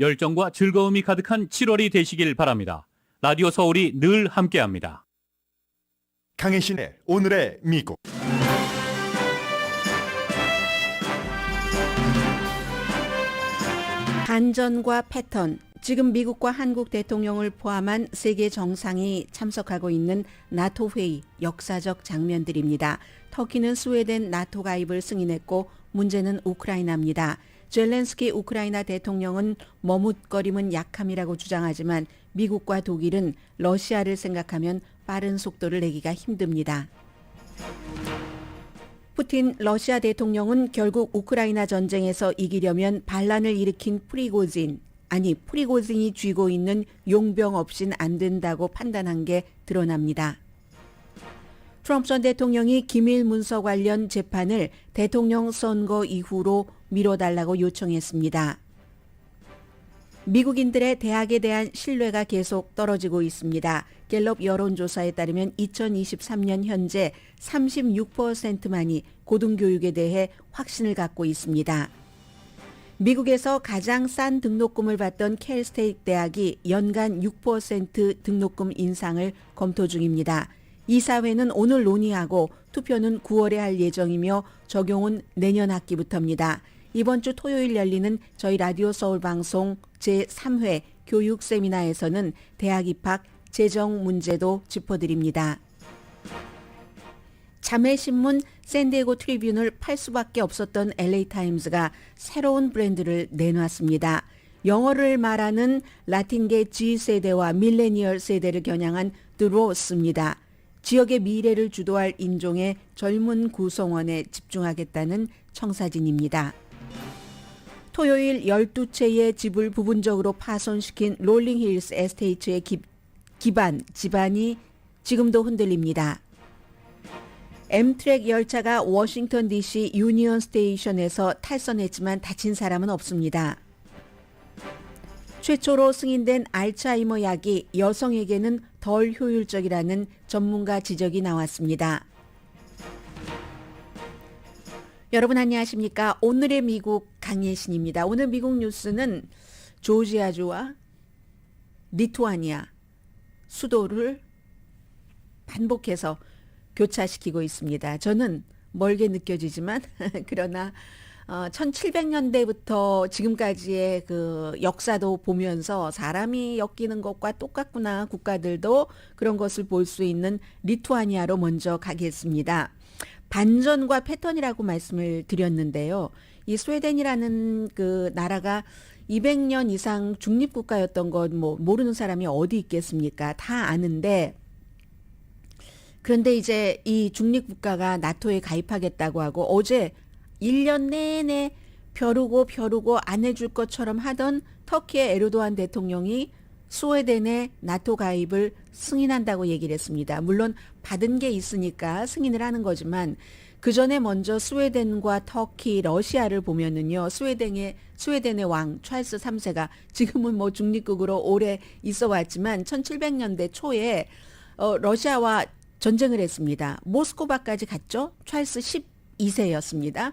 열정과 즐거움이 가득한 7월이 되시길 바랍니다. 라디오 서울이 늘 함께합니다. 강혜신의 오늘의 미국. 반전과 패턴, 지금 미국과 한국 대통령을 포함한 세계 정상이 참석하고 있는 나토 회의 역사적 장면들입니다. 터키는 스웨덴 나토 가입을 승인했고 문제는 우크라이나입니다. 젤렌스키 우크라이나 대통령은 머뭇거림은 약함이라고 주장하지만 미국과 독일은 러시아를 생각하면 빠른 속도를 내기가 힘듭니다. 푸틴 러시아 대통령은 결국 우크라이나 전쟁에서 이기려면 반란을 일으킨 프리고진이 쥐고 있는 용병 없인 안 된다고 판단한 게 드러납니다. 트럼프 전 대통령이 기밀 문서 관련 재판을 대통령 선거 이후로 미뤄달라고 요청했습니다. 미국인들의 대학에 대한 신뢰가 계속 떨어지고 있습니다. 갤럽 여론조사에 따르면 2023년 현재 36%만이 고등교육에 대해 확신을 갖고 있습니다. 미국에서 가장 싼 등록금을 받던 캘스테이트 대학이 연간 6% 등록금 인상을 검토 중입니다. 이사회는 오늘 논의하고 투표는 9월에 할 예정이며 적용은 내년 학기부터입니다. 이번 주 토요일 열리는 저희 라디오 서울 방송 제3회 교육 세미나에서는 대학 입학 재정 문제도 짚어드립니다. 자매신문 샌디에고 트리뷴을 팔 수밖에 없었던 LA타임즈가 새로운 브랜드를 내놨습니다. 영어를 말하는 라틴계 G세대와 밀레니얼 세대를 겨냥한 드로스입니다. 지역의 미래를 주도할 인종의 젊은 구성원에 집중하겠다는 청사진입니다. 토요일 12채의 집을 부분적으로 파손시킨 롤링힐스 에스테이트의 집안이 지금도 흔들립니다. 엠트랙 열차가 워싱턴 DC 유니언 스테이션에서 탈선했지만 다친 사람은 없습니다. 최초로 승인된 알츠하이머 약이 여성에게는 덜 효율적이라는 전문가 지적이 나왔습니다. 여러분 안녕하십니까? 오늘의 미국 강예신입니다. 오늘 미국 뉴스는 조지아주와 리투아니아 수도를 반복해서 교차시키고 있습니다. 저는 멀게 느껴지지만 그러나 1700년대부터 지금까지의 그 역사도 보면서 사람이 엮이는 것과 똑같구나, 국가들도 그런 것을 볼 수 있는 리투아니아로 먼저 가겠습니다. 반전과 패턴이라고 말씀을 드렸는데요. 이 스웨덴이라는 그 나라가 200년 이상 중립국가였던 건 모르는 사람이 어디 있겠습니까? 다 아는데, 그런데 이제 이 중립국가가 나토에 가입하겠다고 하고 어제 1년 내내 벼르고 안 해줄 것처럼 하던 터키의 에르도안 대통령이 스웨덴의 나토 가입을 승인한다고 얘기를 했습니다. 물론 받은 게 있으니까 승인을 하는 거지만 그 전에 먼저 스웨덴과 터키, 러시아를 보면은요, 스웨덴의 왕 찰스 3세가 지금은 중립국으로 오래 있어 왔지만 1700년대 초에 러시아와 전쟁을 했습니다. 모스크바까지 갔죠. 찰스 12세였습니다.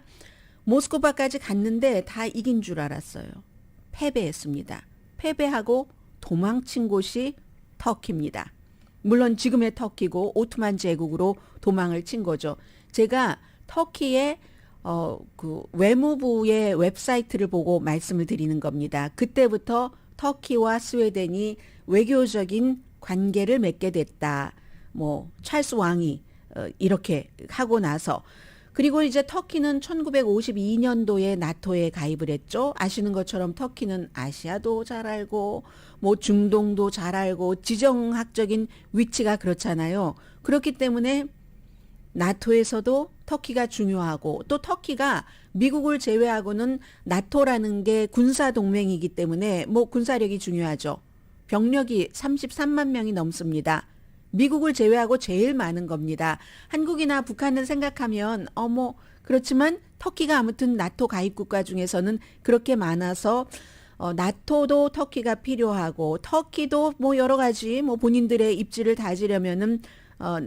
모스크바까지 갔는데 다 이긴 줄 알았어요. 패배했습니다. 패배하고 도망친 곳이 터키입니다. 물론 지금의 터키고 오트만 제국으로 도망을 친 거죠. 제가 터키의 그 외무부의 웹사이트를 보고 말씀을 드리는 겁니다. 그때부터 터키와 스웨덴이 외교적인 관계를 맺게 됐다. 찰스 왕이 이렇게 하고 나서, 그리고 이제 터키는 1952년도에 나토에 가입을 했죠. 아시는 것처럼 터키는 아시아도 잘 알고 중동도 잘 알고 지정학적인 위치가 그렇잖아요. 그렇기 때문에 나토에서도 터키가 중요하고, 또 터키가 미국을 제외하고는 나토라는 게 군사 동맹이기 때문에 군사력이 중요하죠. 병력이 33만 명이 넘습니다. 미국을 제외하고 제일 많은 겁니다. 한국이나 북한을 생각하면 그렇지만 터키가 아무튼 나토 가입 국가 중에서는 그렇게 많아서 나토도 터키가 필요하고, 터키도 여러 가지 본인들의 입지를 다지려면은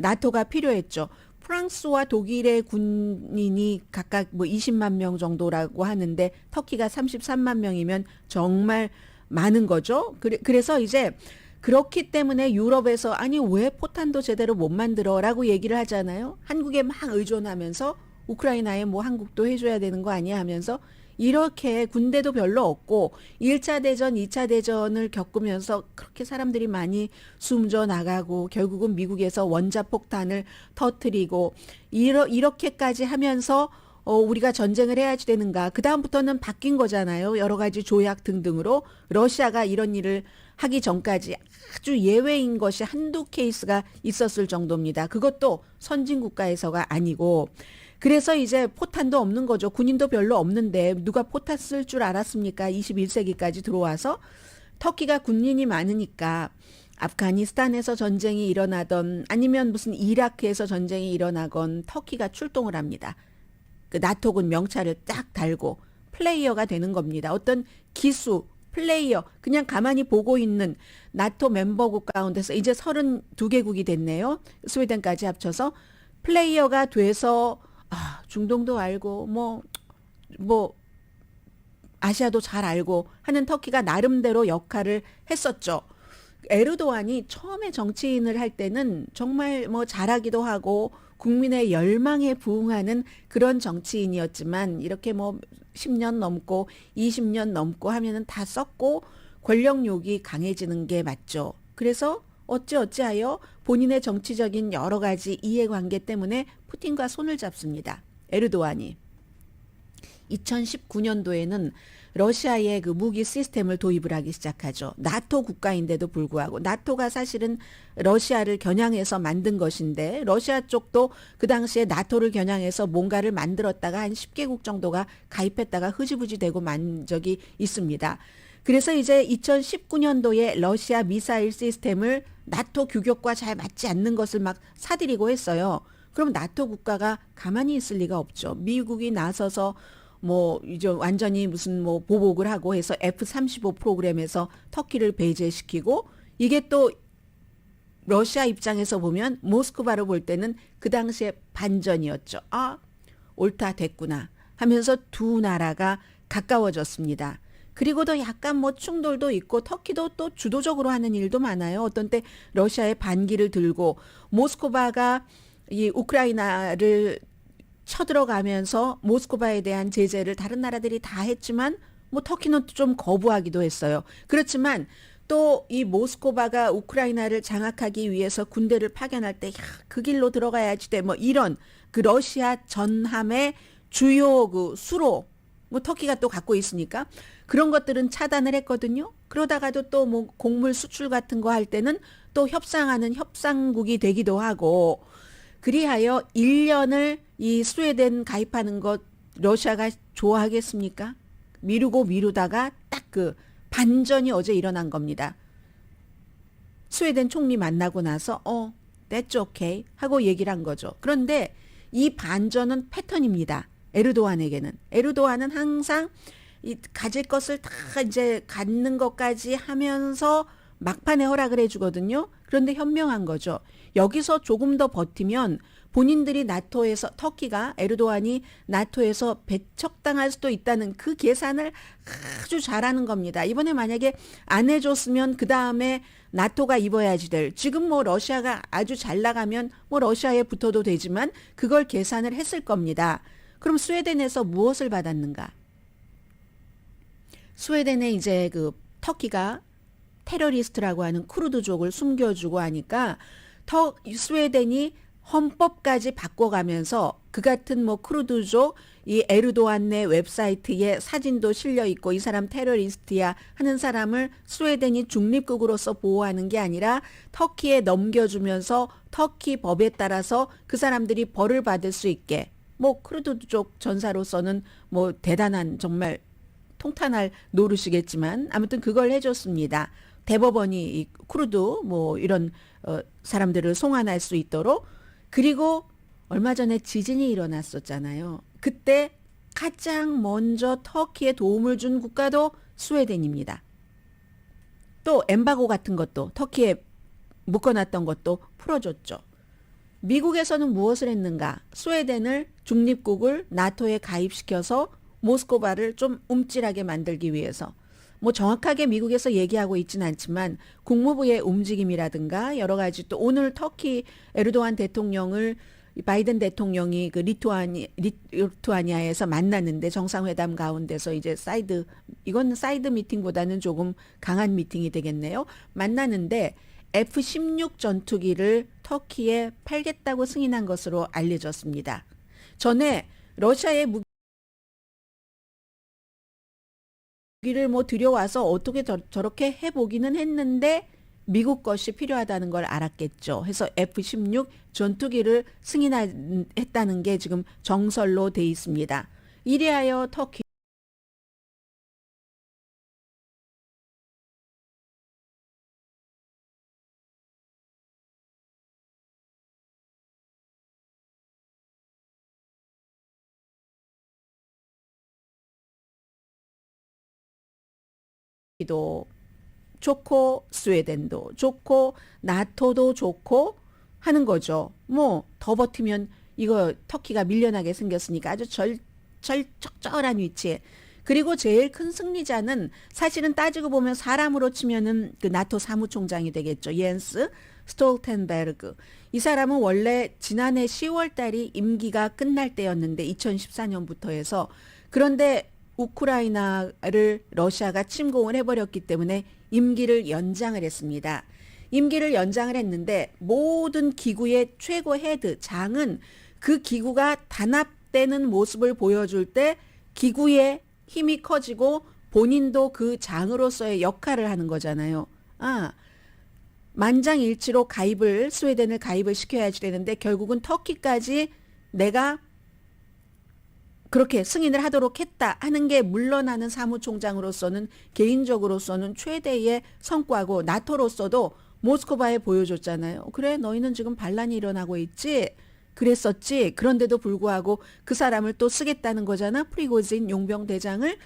나토가 필요했죠. 프랑스와 독일의 군인이 각각 20만 명 정도라고 하는데 터키가 33만 명이면 정말 많은 거죠. 그래서 이제 그렇기 때문에 유럽에서 아니 왜 포탄도 제대로 못 만들어라고 얘기를 하잖아요. 한국에 막 의존하면서 우크라이나에 뭐 한국도 해줘야 되는 거 아니야 하면서 이렇게 군대도 별로 없고 1차 대전, 2차 대전을 겪으면서 그렇게 사람들이 많이 숨져 나가고 결국은 미국에서 원자폭탄을 터뜨리고 이렇게까지 하면서 우리가 전쟁을 해야지 되는가. 그다음부터는 바뀐 거잖아요. 여러 가지 조약 등등으로 러시아가 이런 일을 하기 전까지 아주 예외인 것이 한두 케이스가 있었을 정도입니다. 그것도 선진 국가에서가 아니고 그래서 이제 포탄도 없는 거죠. 군인도 별로 없는데 누가 포탄 쓸 줄 알았습니까? 21세기까지 들어와서 터키가 군인이 많으니까 아프가니스탄에서 전쟁이 일어나던 아니면 무슨 이라크에서 전쟁이 일어나건 터키가 출동을 합니다. 그 나토군 명찰을 딱 달고 플레이어가 되는 겁니다. 어떤 기수, 플레이어, 그냥 가만히 보고 있는 나토 멤버국 가운데서 이제 32개국이 됐네요. 스웨덴까지 합쳐서 플레이어가 돼서 중동도 알고 뭐 아시아도 잘 알고 하는 터키가 나름대로 역할을 했었죠. 에르도안이 처음에 정치인을 할 때는 정말 뭐 잘하기도 하고 국민의 열망에 부응하는 그런 정치인이었지만 이렇게 뭐 10년 넘고 20년 넘고 하면은 다 썩고 권력욕이 강해지는 게 맞죠. 그래서 어찌하여 본인의 정치적인 여러 가지 이해관계 때문에 푸틴과 손을 잡습니다. 에르도안이. 2019년도에는 러시아의 그 무기 시스템을 도입을 하기 시작하죠. 나토 국가인데도 불구하고 나토가 사실은 러시아를 겨냥해서 만든 것인데 러시아 쪽도 그 당시에 나토를 겨냥해서 뭔가를 만들었다가 한 10개국 정도가 가입했다가 흐지부지 되고 만 적이 있습니다. 그래서 이제 2019년도에 러시아 미사일 시스템을 나토 규격과 잘 맞지 않는 것을 막 사들이고 했어요. 그럼 나토 국가가 가만히 있을 리가 없죠. 미국이 나서서 뭐 이제 완전히 무슨 뭐 보복을 하고 해서 F-35 프로그램에서 터키를 배제시키고 이게 또 러시아 입장에서 보면 모스크바로 볼 때는 그 당시에 반전이었죠. 옳다 됐구나 하면서 두 나라가 가까워졌습니다. 그리고도 약간 뭐 충돌도 있고 터키도 또 주도적으로 하는 일도 많아요. 어떤 때 러시아의 반기를 들고 모스크바가 이 우크라이나를 쳐들어가면서 모스크바에 대한 제재를 다른 나라들이 다 했지만 뭐 터키는 좀 거부하기도 했어요. 그렇지만 또 이 모스크바가 우크라이나를 장악하기 위해서 군대를 파견할 때 그 길로 들어가야지 돼. 뭐 이런 그 러시아 전함의 주요 그 수로 뭐 터키가 또 갖고 있으니까 그런 것들은 차단을 했거든요. 그러다가도 또 뭐 곡물 수출 같은 거 할 때는 또 협상하는 협상국이 되기도 하고 그리하여 1년을 이 스웨덴 가입하는 것 러시아가 좋아하겠습니까? 미루다가 딱 그 반전이 어제 일어난 겁니다. 스웨덴 총리 만나고 나서 that's okay 하고 얘기를 한 거죠. 그런데 이 반전은 패턴입니다. 에르도안은 항상 이 가질 것을 다 이제 갖는 것까지 하면서 막판에 허락을 해주거든요. 그런데 현명한 거죠. 여기서 조금 더 버티면 본인들이 나토에서 터키가 에르도안이 나토에서 배척당할 수도 있다는 그 계산을 아주 잘하는 겁니다. 이번에 만약에 안 해줬으면 그 다음에 나토가 입어야지 될 지금 뭐 러시아가 아주 잘 나가면 뭐 러시아에 붙어도 되지만 그걸 계산을 했을 겁니다. 그럼 스웨덴에서 무엇을 받았는가? 스웨덴에 이제 그 터키가 테러리스트라고 하는 쿠르드족을 숨겨주고 하니까 스웨덴이 헌법까지 바꿔가면서 그 같은 뭐 쿠르드족 이 에르도안네 웹사이트에 사진도 실려 있고 이 사람 테러리스트야 하는 사람을 스웨덴이 중립국으로서 보호하는 게 아니라 터키에 넘겨주면서 터키 법에 따라서 그 사람들이 벌을 받을 수 있게 뭐 쿠르드족 전사로서는 뭐 대단한 정말 통탄할 노릇이겠지만 아무튼 그걸 해줬습니다. 대법원이 이 쿠르드 뭐 이런 사람들을 송환할 수 있도록 그리고 얼마 전에 지진이 일어났었잖아요. 그때 가장 먼저 터키에 도움을 준 국가도 스웨덴입니다. 또 엠바고 같은 것도 터키에 묶어놨던 것도 풀어줬죠. 미국에서는 무엇을 했는가? 스웨덴을 중립국을 나토에 가입시켜서 모스크바를 좀 움찔하게 만들기 위해서 뭐 정확하게 미국에서 얘기하고 있지는 않지만 국무부의 움직임이라든가 여러 가지 또 오늘 터키 에르도안 대통령을 바이든 대통령이 그 리투아니아에서 만났는데 정상회담 가운데서 이제 이건 사이드 미팅보다는 조금 강한 미팅이 되겠네요. 만나는데 F-16 전투기를 터키에 팔겠다고 승인한 것으로 알려졌습니다. 전에 러시아의 무기를 뭐 들여와서 어떻게 저렇게 해보기는 했는데 미국 것이 필요하다는 걸 알았겠죠. 해서 F-16 전투기를 승인했다는 게 지금 정설로 돼 있습니다. 이리하여 터키 도 좋고 스웨덴도 좋고 나토도 좋고 하는 거죠. 뭐 더 버티면 이거 터키가 밀려나게 생겼으니까 아주 적절한 위치에. 그리고 제일 큰 승리자는 사실은 따지고 보면 사람으로 치면은 그 나토 사무총장이 되겠죠. 옌스 스톨텐베르그. 이 사람은 원래 지난해 10월 달이 임기가 끝날 때였는데 2014년부터 해서 그런데 우크라이나를 러시아가 침공을 해버렸기 때문에 임기를 연장을 했습니다. 임기를 연장을 했는데 모든 기구의 최고 헤드, 장은 그 기구가 단합되는 모습을 보여줄 때 기구의 힘이 커지고 본인도 그 장으로서의 역할을 하는 거잖아요. 만장일치로 스웨덴을 가입을 시켜야지 되는데 결국은 터키까지 내가 그렇게 승인을 하도록 했다 하는 게 물러나는 사무총장으로서는 개인적으로서는 최대의 성과고 나토로서도 모스크바에 보여줬잖아요. 그래 너희는 지금 반란이 일어나고 있지? 그랬었지. 그런데도 불구하고 그 사람을 또 쓰겠다는 거잖아. 프리고진 용병대장을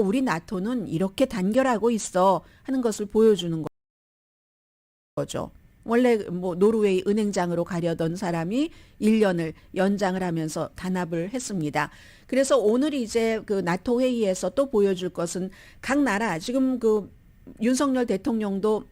우리 나토는 이렇게 단결하고 있어 하는 것을 보여주는 거죠. 원래 뭐 노르웨이 은행장으로 가려던 사람이 1년을 연장을 하면서 단합을 했습니다. 그래서 오늘 이제 그 나토 회의에서 또 보여줄 것은 각 나라 지금 그 윤석열 대통령도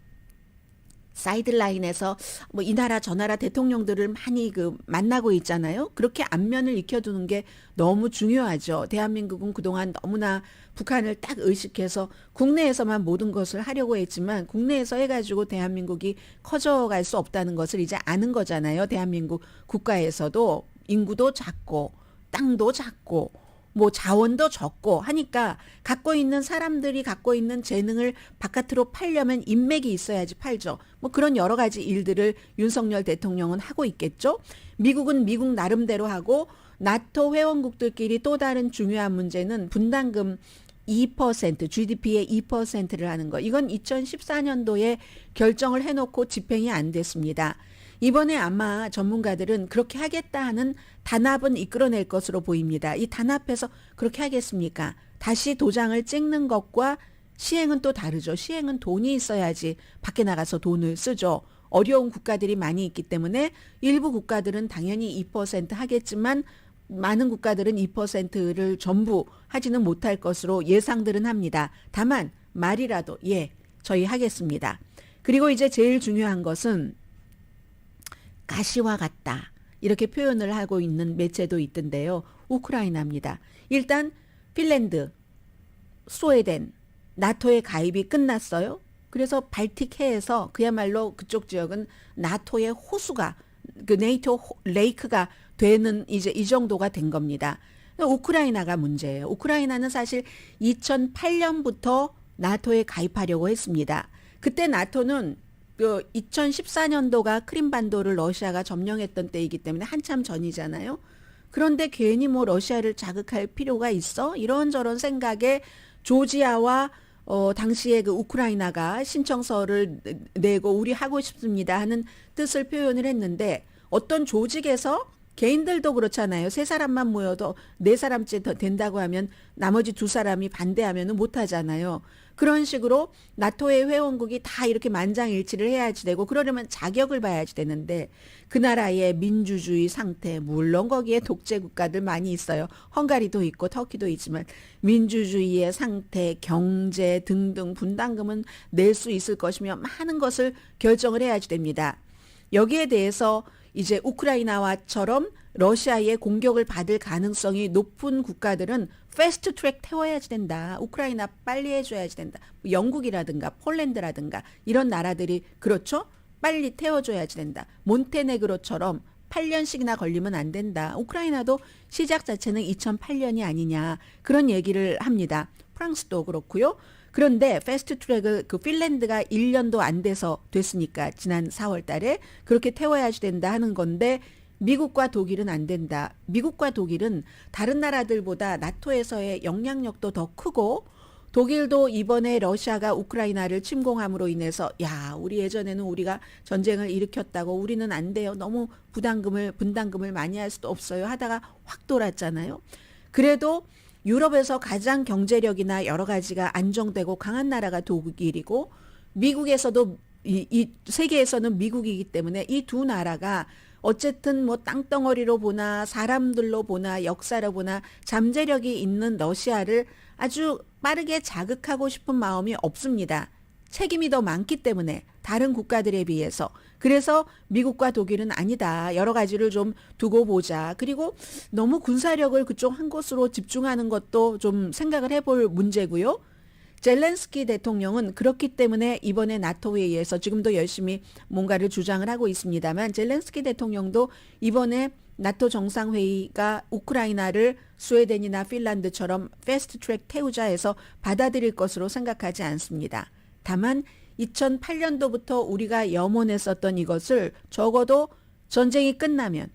사이드라인에서 뭐 이 나라 저 나라 대통령들을 많이 그 만나고 있잖아요. 그렇게 안면을 익혀두는 게 너무 중요하죠. 대한민국은 그동안 너무나 북한을 딱 의식해서 국내에서만 모든 것을 하려고 했지만 국내에서 해가지고 대한민국이 커져갈 수 없다는 것을 이제 아는 거잖아요. 대한민국 국가에서도 인구도 작고 땅도 작고 뭐 자원도 적고 하니까 갖고 있는 사람들이 갖고 있는 재능을 바깥으로 팔려면 인맥이 있어야지 팔죠. 뭐 그런 여러 가지 일들을 윤석열 대통령은 하고 있겠죠. 미국은 미국 나름대로 하고 나토 회원국들끼리 또 다른 중요한 문제는 분담금 2% GDP의 2%를 하는 거. 이건 2014년도에 결정을 해놓고 집행이 안 됐습니다. 이번에 아마 전문가들은 그렇게 하겠다 하는 단합은 이끌어낼 것으로 보입니다. 이 단합해서 그렇게 하겠습니까? 다시 도장을 찍는 것과 시행은 또 다르죠. 시행은 돈이 있어야지 밖에 나가서 돈을 쓰죠. 어려운 국가들이 많이 있기 때문에 일부 국가들은 당연히 2% 하겠지만 많은 국가들은 2%를 전부 하지는 못할 것으로 예상들은 합니다. 다만 말이라도 저희 하겠습니다. 그리고 이제 제일 중요한 것은 가시와 같다. 이렇게 표현을 하고 있는 매체도 있던데요. 우크라이나입니다. 일단 핀란드, 스웨덴, 나토의 가입이 끝났어요. 그래서 발틱해에서 그야말로 그쪽 지역은 나토의 호수가 그 네이토 레이크가 되는 이제 이 정도가 된 겁니다. 우크라이나가 문제예요. 우크라이나는 사실 2008년부터 나토에 가입하려고 했습니다. 그때 나토는 2014년도가 크림반도를 러시아가 점령했던 때이기 때문에 한참 전이잖아요. 그런데 괜히 뭐 러시아를 자극할 필요가 있어? 이런저런 생각에 조지아와 당시에 그 우크라이나가 신청서를 내고 우리 하고 싶습니다 하는 뜻을 표현을 했는데 어떤 조직에서 개인들도 그렇잖아요. 세 사람만 모여도 네 사람째 더 된다고 하면 나머지 두 사람이 반대하면 못 하잖아요. 그런 식으로 나토의 회원국이 다 이렇게 만장일치를 해야지 되고 그러려면 자격을 봐야지 되는데 그 나라의 민주주의 상태, 물론 거기에 독재 국가들 많이 있어요. 헝가리도 있고 터키도 있지만 민주주의의 상태, 경제 등등 분담금은 낼 수 있을 것이며 많은 것을 결정을 해야지 됩니다. 여기에 대해서 이제 우크라이나와처럼 러시아의 공격을 받을 가능성이 높은 국가들은 패스트 트랙 태워야지 된다. 우크라이나 빨리 해줘야지 된다. 영국이라든가 폴란드라든가 이런 나라들이 그렇죠? 빨리 태워줘야지 된다. 몬테네그로처럼 8년씩이나 걸리면 안 된다. 우크라이나도 시작 자체는 2008년이 아니냐. 그런 얘기를 합니다. 프랑스도 그렇고요. 그런데 패스트 트랙을 그 핀란드가 1년도 안 돼서 됐으니까 지난 4월 달에 그렇게 태워야지 된다 하는 건데 미국과 독일은 안 된다. 미국과 독일은 다른 나라들보다 나토에서의 영향력도 더 크고 독일도 이번에 러시아가 우크라이나를 침공함으로 인해서 야, 우리 예전에는 우리가 전쟁을 일으켰다고 우리는 안 돼요. 너무 분담금을 많이 할 수도 없어요. 하다가 확 돌았잖아요. 그래도 유럽에서 가장 경제력이나 여러 가지가 안정되고 강한 나라가 독일이고 미국에서도 이 세계에서는 미국이기 때문에 이 두 나라가 어쨌든 뭐 땅덩어리로 보나 사람들로 보나 역사로 보나 잠재력이 있는 러시아를 아주 빠르게 자극하고 싶은 마음이 없습니다. 책임이 더 많기 때문에 다른 국가들에 비해서. 그래서 미국과 독일은 아니다. 여러 가지를 좀 두고 보자. 그리고 너무 군사력을 그쪽 한 곳으로 집중하는 것도 좀 생각을 해볼 문제고요. 젤렌스키 대통령은 그렇기 때문에 이번에 나토 회의에서 지금도 열심히 뭔가를 주장을 하고 있습니다만 젤렌스키 대통령도 이번에 나토 정상회의가 우크라이나를 스웨덴이나 핀란드처럼 패스트 트랙 태우자 해서 받아들일 것으로 생각하지 않습니다. 다만 2008년도부터 우리가 염원했었던 이것을 적어도 전쟁이 끝나면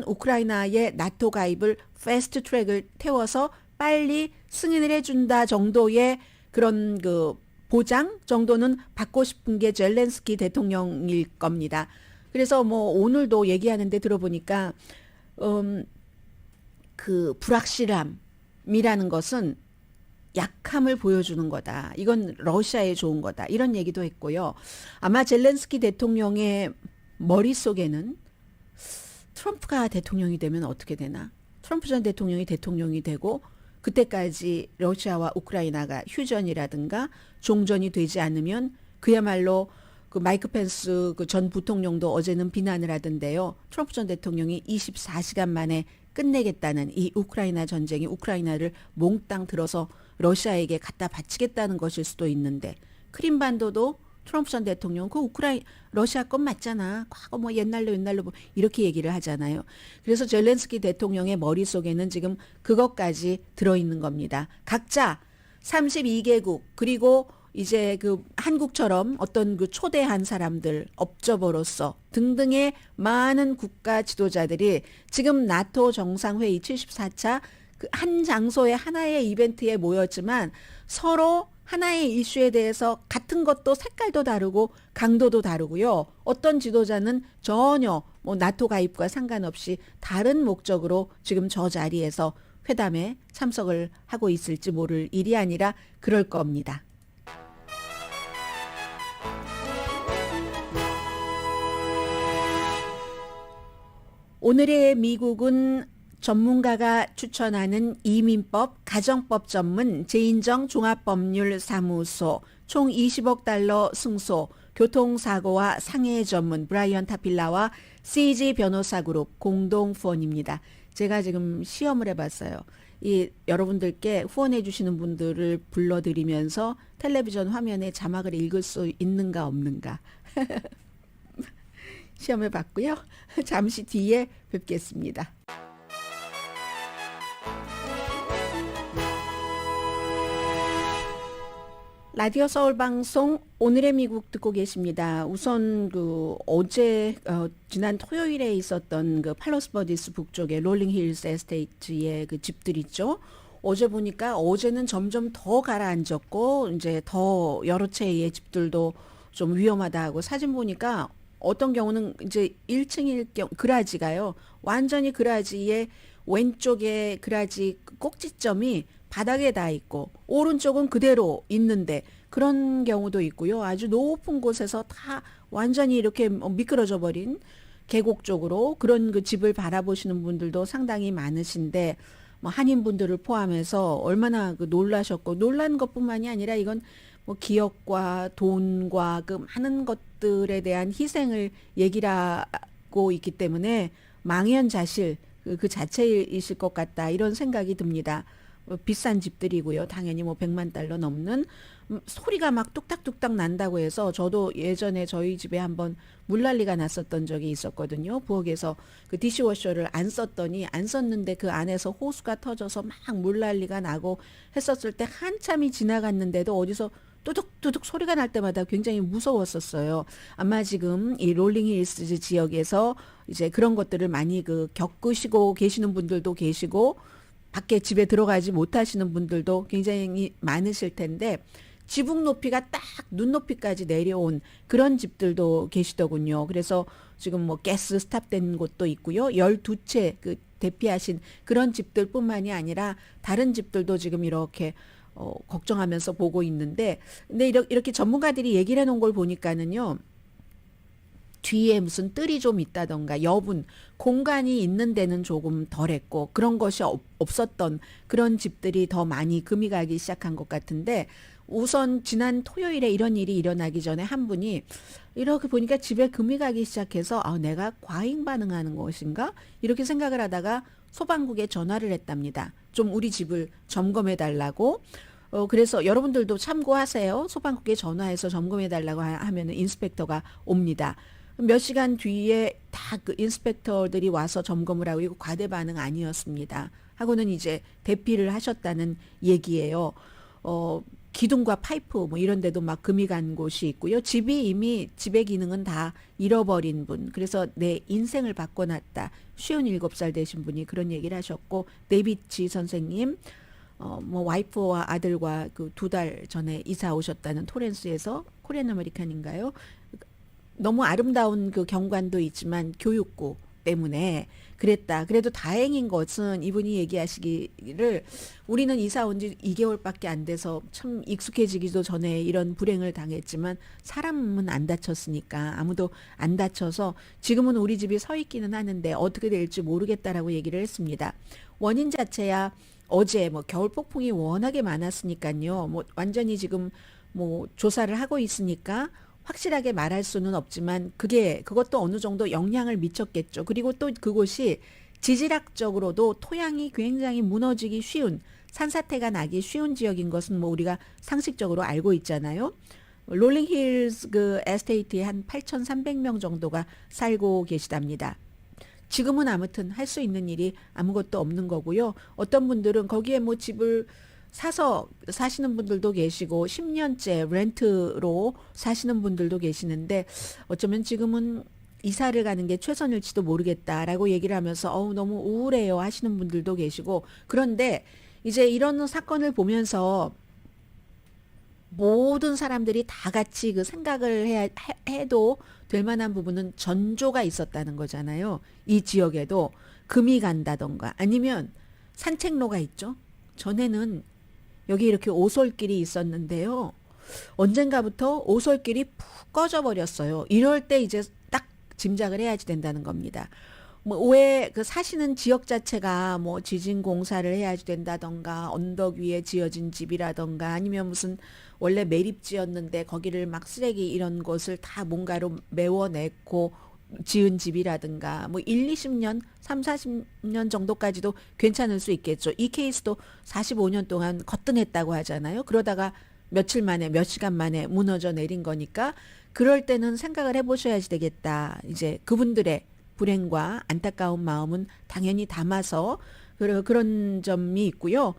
우크라이나의 나토 가입을 패스트 트랙을 태워서 빨리 승인을 해준다 정도의 그런 그 보장 정도는 받고 싶은 게 젤렌스키 대통령일 겁니다. 그래서 뭐 오늘도 얘기하는데 들어보니까 그 불확실함이라는 것은 약함을 보여주는 거다. 이건 러시아에 좋은 거다. 이런 얘기도 했고요. 아마 젤렌스키 대통령의 머릿속에는 트럼프가 대통령이 되면 어떻게 되나? 트럼프 전 대통령이 대통령이 되고 그때까지 러시아와 우크라이나가 휴전이라든가 종전이 되지 않으면 그야말로 그 마이크 펜스 그 전 부통령도 어제는 비난을 하던데요. 트럼프 전 대통령이 24시간 만에 끝내겠다는 이 우크라이나 전쟁이 우크라이나를 몽땅 들어서 러시아에게 갖다 바치겠다는 것일 수도 있는데 크림반도도 트럼프 전 대통령 그 러시아 건 맞잖아. 과거 뭐 옛날로 뭐 이렇게 얘기를 하잖아요. 그래서 젤렌스키 대통령의 머릿속에는 지금 그것까지 들어있는 겁니다. 각자 32개국 그리고 이제 그 한국처럼 어떤 그 초대한 사람들, 업저버로서 등등의 많은 국가 지도자들이 지금 나토 정상회의 74차 그 한 장소에 하나의 이벤트에 모였지만 서로 하나의 이슈에 대해서 같은 것도 색깔도 다르고 강도도 다르고요. 어떤 지도자는 전혀 뭐 나토 가입과 상관없이 다른 목적으로 지금 저 자리에서 회담에 참석을 하고 있을지 모를 일이 아니라 그럴 겁니다. 오늘의 미국은 전문가가 추천하는 이민법, 가정법 전문 제인정 종합법률사무소, 총 20억 달러 승소, 교통사고와 상해 전문 브라이언 타필라와 CG 변호사그룹 공동 후원입니다. 제가 지금 시험을 해봤어요. 이 여러분들께 후원해 주시는 분들을 불러드리면서 텔레비전 화면에 자막을 읽을 수 있는가 없는가 시험을 봤고요. 잠시 뒤에 뵙겠습니다. 라디오 서울 방송 오늘의 미국 듣고 계십니다. 우선 그 어제 지난 토요일에 있었던 그 팔로스버디스 북쪽의 롤링힐스 에스테이트의 그 집들 있죠. 어제 보니까 어제는 점점 더 가라앉았고 이제 더 여러 채의 집들도 좀 위험하다 하고 사진 보니까 어떤 경우는 이제 1층일 경우 그라지가요. 완전히 그라지에 왼쪽에 그라지 꼭지점이 바닥에 닿아 있고 오른쪽은 그대로 있는데 그런 경우도 있고요. 아주 높은 곳에서 다 완전히 이렇게 미끄러져 버린 계곡 쪽으로 그런 그 집을 바라보시는 분들도 상당히 많으신데 뭐 한인분들을 포함해서 얼마나 그 놀라셨고 놀란 것뿐만이 아니라 이건 뭐 기억과 돈과 그 많은 것들에 대한 희생을 얘기를 하고 있기 때문에 망연자실 그 자체이실 것 같다 이런 생각이 듭니다. 비싼 집들이고요. 당연히 뭐 100만 달러 넘는 소리가 막 뚝딱뚝딱 난다고 해서 저도 예전에 저희 집에 한번 물난리가 났었던 적이 있었거든요. 부엌에서 그 디시워셔를 안 썼더니 안 썼는데 그 안에서 호수가 터져서 막 물난리가 나고 했었을 때 한참이 지나갔는데도 어디서 뚜둑뚜둑 소리가 날 때마다 굉장히 무서웠었어요. 아마 지금 이 롤링힐스 지역에서 이제 그런 것들을 많이 그 겪으시고 계시는 분들도 계시고 밖에 집에 들어가지 못하시는 분들도 굉장히 많으실 텐데 지붕 높이가 딱 눈높이까지 내려온 그런 집들도 계시더군요. 그래서 지금 뭐 가스 스탑된 곳도 있고요. 12채 그 대피하신 그런 집들뿐만이 아니라 다른 집들도 지금 이렇게 걱정하면서 보고 있는데 근데 이렇게 전문가들이 얘기를 해놓은 걸 보니까는요. 뒤에 무슨 뜰이 좀 있다던가 여분 공간이 있는 데는 조금 덜했고 그런 것이 없었던 그런 집들이 더 많이 금이 가기 시작한 것 같은데 우선 지난 토요일에 이런 일이 일어나기 전에 한 분이 이렇게 보니까 집에 금이 가기 시작해서 내가 과잉 반응하는 것인가 이렇게 생각을 하다가 소방국에 전화를 했답니다. 좀 우리 집을 점검해 달라고. 그래서 여러분들도 참고하세요. 소방국에 전화해서 점검해 달라고 하면 인스펙터가 옵니다. 몇 시간 뒤에 다 그 인스펙터들이 와서 점검을 하고 이거 과대 반응 아니었습니다. 하고는 이제 대피를 하셨다는 얘기예요. 기둥과 파이프 뭐 이런 데도 막 금이 간 곳이 있고요. 집이 이미 집의 기능은 다 잃어버린 분. 그래서 내 인생을 바꿔놨다. 57살 되신 분이 그런 얘기를 하셨고 데이비치 선생님 뭐 와이프와 아들과 그 2달 전에 이사 오셨다는 토렌스에서 코리안 아메리칸인가요? 너무 아름다운 그 경관도 있지만 교육고 때문에 그랬다. 그래도 다행인 것은 이분이 얘기하시기를 우리는 이사 온 지 2개월밖에 안 돼서 참 익숙해지기도 전에 이런 불행을 당했지만 사람은 안 다쳤으니까 아무도 안 다쳐서 지금은 우리 집이 서 있기는 하는데 어떻게 될지 모르겠다라고 얘기를 했습니다. 원인 자체야 어제 뭐 겨울 폭풍이 워낙에 많았으니까요. 뭐 완전히 지금 뭐 조사를 하고 있으니까 확실하게 말할 수는 없지만 그것도 어느 정도 영향을 미쳤겠죠. 그리고 또 그곳이 지질학적으로도 토양이 굉장히 무너지기 쉬운 산사태가 나기 쉬운 지역인 것은 뭐 우리가 상식적으로 알고 있잖아요. 롤링힐스 그 에스테이트에 한 8,300명 정도가 살고 계시답니다. 지금은 아무튼 할 수 있는 일이 아무것도 없는 거고요. 어떤 분들은 거기에 뭐 집을 사서 사시는 분들도 계시고 10년째 렌트로 사시는 분들도 계시는데 어쩌면 지금은 이사를 가는 게 최선일지도 모르겠다라고 얘기를 하면서 너무 우울해요 하시는 분들도 계시고 그런데 이제 이런 사건을 보면서 모든 사람들이 다 같이 그 생각을 해도 될 만한 부분은 전조가 있었다는 거잖아요. 이 지역에도 금이 간다던가 아니면 산책로가 있죠. 전에는 여기 이렇게 오솔길이 있었는데요. 언젠가부터 오솔길이 푹 꺼져버렸어요. 이럴 때 이제 딱 짐작을 해야지 된다는 겁니다. 뭐 왜 그 사시는 지역 자체가 뭐 지진 공사를 해야지 된다던가 언덕 위에 지어진 집이라던가 아니면 무슨 원래 매립지였는데 거기를 막 쓰레기 이런 것을 다 뭔가로 메워냈고 지은 집이라든가 뭐 1, 20년, 3, 40년 정도까지도 괜찮을 수 있겠죠. 이 케이스도 45년 동안 거뜬했다고 하잖아요. 그러다가 며칠 만에 몇 시간 만에 무너져 내린 거니까 그럴 때는 생각을 해보셔야지 되겠다. 이제 그분들의 불행과 안타까운 마음은 당연히 담아서 그런 점이 있고요.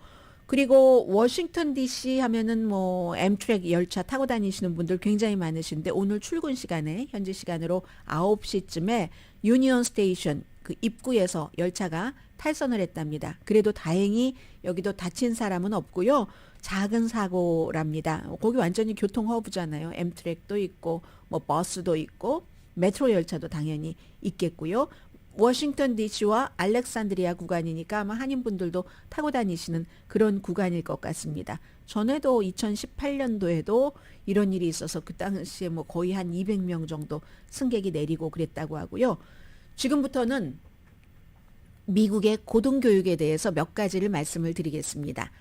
그리고 워싱턴 DC 하면은 뭐 엠트랙 열차 타고 다니시는 분들 굉장히 많으신데 오늘 출근 시간에 현지 시간으로 9시쯤에 유니온 스테이션 그 입구에서 열차가 탈선을 했답니다. 그래도 다행히 여기도 다친 사람은 없고요. 작은 사고랍니다. 거기 완전히 교통 허브잖아요. 엠트랙도 있고 뭐 버스도 있고 메트로 열차도 당연히 있겠고요. 워싱턴 DC와 알렉산드리아 구간이니까 아마 한인분들도 타고 다니시는 그런 구간일 것 같습니다. 전에도 2018년도에도 이런 일이 있어서 그 당시에 뭐 거의 한 200명 정도 승객이 내리고 그랬다고 하고요. 지금부터는 미국의 고등교육에 대해서 몇 가지를 말씀을 드리겠습니다.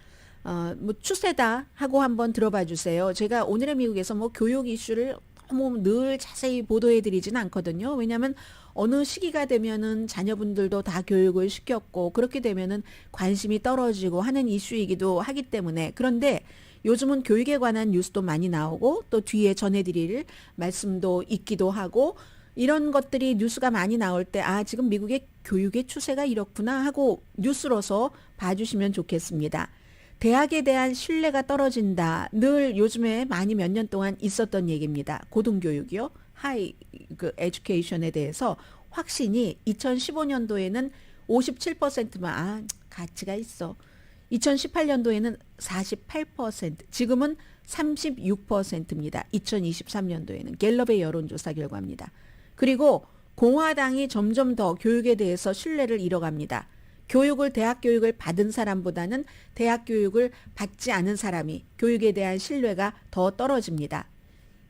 뭐 추세다 하고 한번 들어봐 주세요. 제가 오늘의 미국에서 뭐 교육 이슈를 너무 늘 자세히 보도해 드리지는 않거든요. 왜냐하면 어느 시기가 되면은 자녀분들도 다 교육을 시켰고 그렇게 되면은 관심이 떨어지고 하는 이슈이기도 하기 때문에. 그런데 요즘은 교육에 관한 뉴스도 많이 나오고 또 뒤에 전해드릴 말씀도 있기도 하고 이런 것들이 뉴스가 많이 나올 때 지금 미국의 교육의 추세가 이렇구나 하고 뉴스로서 봐주시면 좋겠습니다. 대학에 대한 신뢰가 떨어진다. 늘 요즘에 많이 몇 년 동안 있었던 얘기입니다. 고등교육이요. 하이 에듀케이션에 대해서 확신이 2015년도에는 57%만 가치가 있어. 2018년도에는 48%, 지금은 36%입니다. 2023년도에는 갤럽의 여론조사 결과입니다. 그리고 공화당이 점점 더 교육에 대해서 신뢰를 잃어갑니다. 대학 교육을 받은 사람보다는 대학 교육을 받지 않은 사람이 교육에 대한 신뢰가 더 떨어집니다.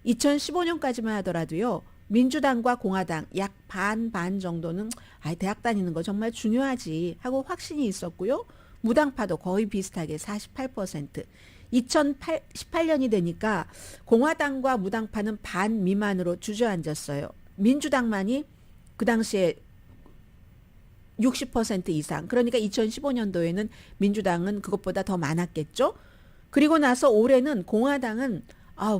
2015년까지만 하더라도요. 민주당과 공화당 약 반 정도는 대학 다니는 거 정말 중요하지 하고 확신이 있었고요. 무당파도 거의 비슷하게 48%. 2018년이 되니까 공화당과 무당파는 반 미만으로 주저앉았어요. 민주당만이 그 당시에 60% 이상. 그러니까 2015년도에는 민주당은 그것보다 더 많았겠죠. 그리고 나서 올해는 공화당은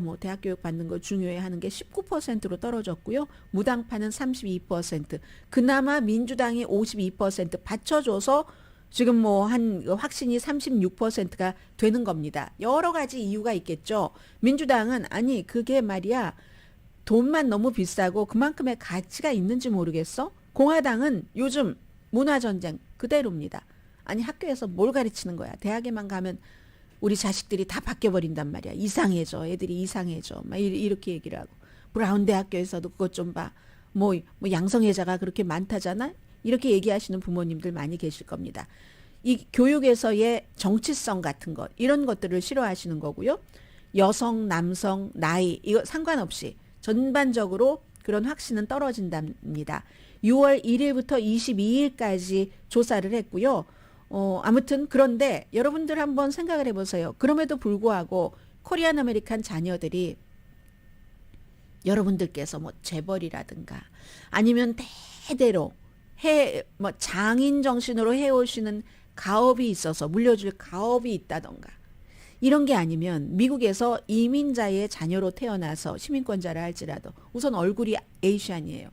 뭐 대학 교육 받는 거 중요해 하는 게 19%로 떨어졌고요. 무당파는 32%. 그나마 민주당이 52% 받쳐줘서 지금 뭐 한 확신이 36%가 되는 겁니다. 여러 가지 이유가 있겠죠. 민주당은 그게 말이야. 돈만 너무 비싸고 그만큼의 가치가 있는지 모르겠어. 공화당은 요즘 문화전쟁 그대로입니다. 학교에서 뭘 가르치는 거야. 대학에만 가면 우리 자식들이 다 바뀌어버린단 말이야. 이상해져. 애들이 이상해져. 막 이렇게 얘기를 하고. 브라운 대학교에서도 그것 좀 봐. 뭐 양성애자가 그렇게 많다잖아. 이렇게 얘기하시는 부모님들 많이 계실 겁니다. 이 교육에서의 정치성 같은 것, 이런 것들을 싫어하시는 거고요. 여성, 남성, 나이 이거 상관없이 전반적으로 그런 확신은 떨어진답니다. 6월 1일부터 22일까지 조사를 했고요. 아무튼 그런데 여러분들 한번 생각을 해보세요. 그럼에도 불구하고 코리안 아메리칸 자녀들이 여러분들께서 뭐 재벌이라든가 아니면 대대로 장인 정신으로 해오시는 가업이 있어서 물려줄 가업이 있다던가 이런 게 아니면 미국에서 이민자의 자녀로 태어나서 시민권자라 할지라도 우선 얼굴이 에이시안이에요.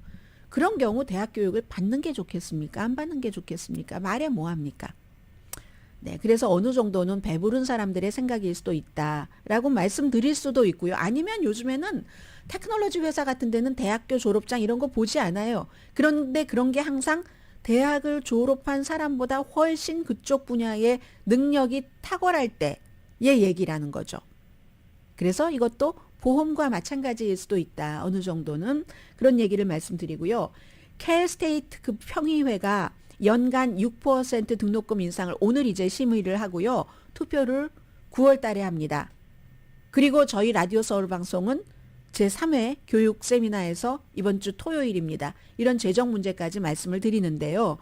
그런 경우 대학 교육을 받는 게 좋겠습니까? 안 받는 게 좋겠습니까? 말해 뭐합니까? 네, 그래서 어느 정도는 배부른 사람들의 생각일 수도 있다라고 말씀드릴 수도 있고요. 아니면 요즘에는 테크놀로지 회사 같은 데는 대학교 졸업장 이런 거 보지 않아요. 그런데 그런 게 항상 대학을 졸업한 사람보다 훨씬 그쪽 분야의 능력이 탁월할 때의 얘기라는 거죠. 그래서 이것도 보험과 마찬가지일 수도 있다. 어느 정도는 그런 얘기를 말씀드리고요. 캘스테이트 그 평의회가 연간 6% 등록금 인상을 오늘 이제 심의를 하고요. 투표를 9월 달에 합니다. 그리고 저희 라디오 서울 방송은 제3회 교육 세미나에서 이번 주 토요일입니다. 이런 재정 문제까지 말씀을 드리는데요.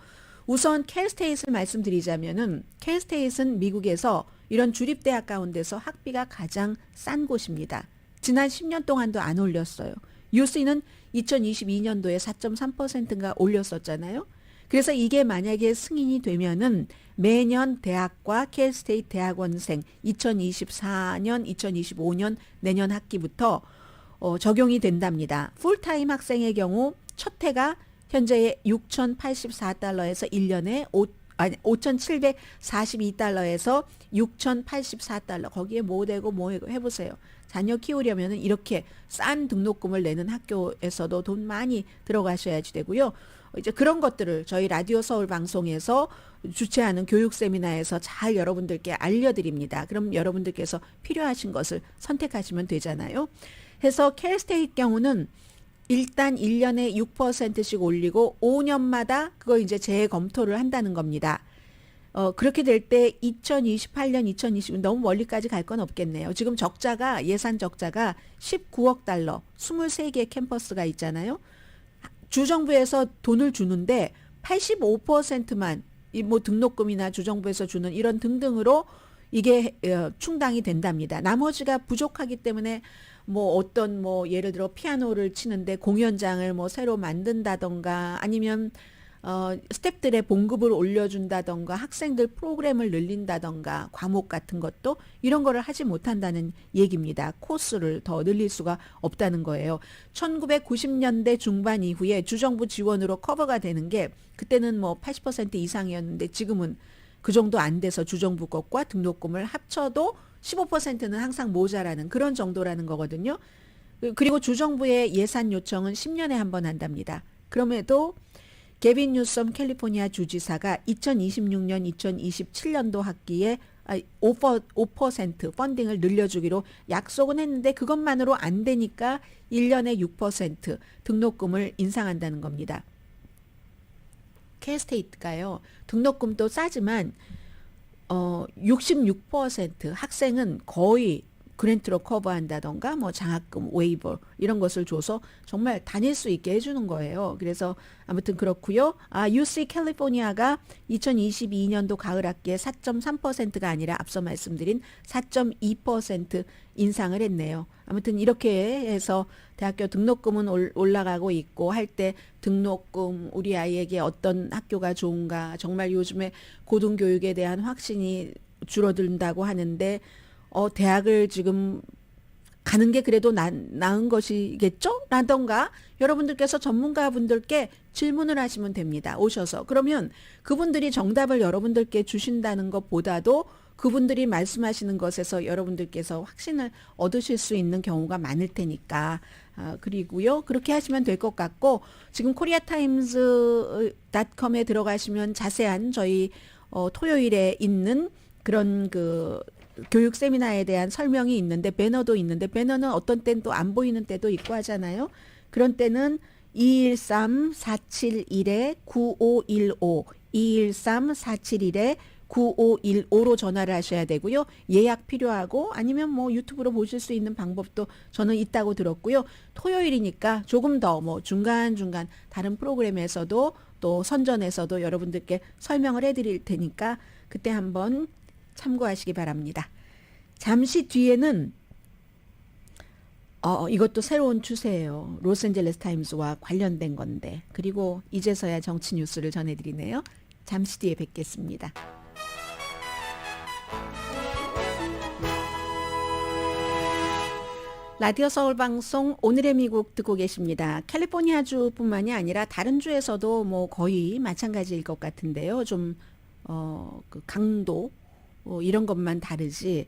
우선 캘스테이트를 말씀드리자면은 캘스테이트는 미국에서 이런 주립대학 가운데서 학비가 가장 싼 곳입니다. 지난 10년 동안도 안 올렸어요. UC는 2022년도에 4.3%인가 올렸었잖아요. 그래서 이게 만약에 승인이 되면은 매년 대학과 캘스테이트 대학원생 2024년, 2025년 내년 학기부터 적용이 된답니다. 풀타임 학생의 경우 첫 해가 현재의 $6,084에서 1년에 5,742달러에서 6,084달러. 거기에 뭐 되고 뭐 해보세요. 자녀 키우려면 이렇게 싼 등록금을 내는 학교에서도 돈 많이 들어가셔야지 되고요. 이제 그런 것들을 저희 라디오 서울 방송에서 주최하는 교육 세미나에서 잘 여러분들께 알려드립니다. 그럼 여러분들께서 필요하신 것을 선택하시면 되잖아요. 해서 캘스테이트 경우는 일단 1년에 6%씩 올리고 5년마다 그걸 이제 재검토를 한다는 겁니다. 그렇게 될 때 2028년, 2020 너무 멀리까지 갈 건 없겠네요. 지금 적자가 예산 적자가 19억 달러, 23개 캠퍼스가 있잖아요. 주정부에서 돈을 주는데 85%만 이 뭐 등록금이나 주정부에서 주는 이런 등등으로 이게 충당이 된답니다. 나머지가 부족하기 때문에 뭐 어떤 뭐 예를 들어 피아노를 치는데 공연장을 뭐 새로 만든다던가 아니면 스태프들의 봉급을 올려준다던가 학생들 프로그램을 늘린다던가 과목 같은 것도 이런 거를 하지 못한다는 얘기입니다. 코스를 더 늘릴 수가 없다는 거예요. 1990년대 중반 이후에 주정부 지원으로 커버가 되는 게 그때는 뭐 80% 이상이었는데 지금은 그 정도 안 돼서 주정부 것과 등록금을 합쳐도 15%는 항상 모자라는 그런 정도라는 거거든요. 그리고 주정부의 예산 요청은 10년에 한 번 한답니다. 그럼에도 게빈 뉴섬 캘리포니아 주지사가 2026년, 2027년도 학기에 5% 펀딩을 늘려주기로 약속은 했는데 그것만으로 안 되니까 1년에 6% 등록금을 인상한다는 겁니다. K-스테이트가요. 등록금도 싸지만 66% 학생은 거의 그랜트로 커버한다던가 뭐 장학금, 웨이버 이런 것을 줘서 정말 다닐 수 있게 해주는 거예요. 그래서 아무튼 그렇고요. UC 캘리포니아가 2022년도 가을 학기에 4.3%가 아니라 앞서 말씀드린 4.2% 인상을 했네요. 아무튼 이렇게 해서 대학교 등록금은 올라가고 있고 할 때 등록금 우리 아이에게 어떤 학교가 좋은가 정말 요즘에 고등교육에 대한 확신이 줄어든다고 하는데 대학을 지금 가는 게 그래도 나은 것이겠죠? 라던가 여러분들께서 전문가분들께 질문을 하시면 됩니다. 오셔서. 그러면 그분들이 정답을 여러분들께 주신다는 것보다도 그분들이 말씀하시는 것에서 여러분들께서 확신을 얻으실 수 있는 경우가 많을 테니까 그리고요. 그렇게 하시면 될 것 같고 지금 koreatimes.com에 들어가시면 자세한 저희 토요일에 있는 그런 그 교육 세미나에 대한 설명이 있는데 배너도 있는데 배너는 어떤 때는 또 안 보이는 때도 있고 하잖아요. 그런 때는 213-471-9515 213-471-9515로 전화를 하셔야 되고요. 예약 필요하고 아니면 뭐 유튜브로 보실 수 있는 방법도 저는 있다고 들었고요. 토요일이니까 조금 더 뭐 중간중간 다른 프로그램에서도 또 선전에서도 여러분들께 설명을 해드릴 테니까 그때 한번 참고하시기 바랍니다. 잠시 뒤에는 이것도 새로운 추세예요. 로스앤젤레스 타임스와 관련된 건데 그리고 이제서야 정치 뉴스를 전해드리네요. 잠시 뒤에 뵙겠습니다. 라디오 서울 방송 오늘의 미국 듣고 계십니다. 캘리포니아주뿐만이 아니라 다른 주에서도 뭐 거의 마찬가지일 것 같은데요. 좀 그 강도 이런 것만 다르지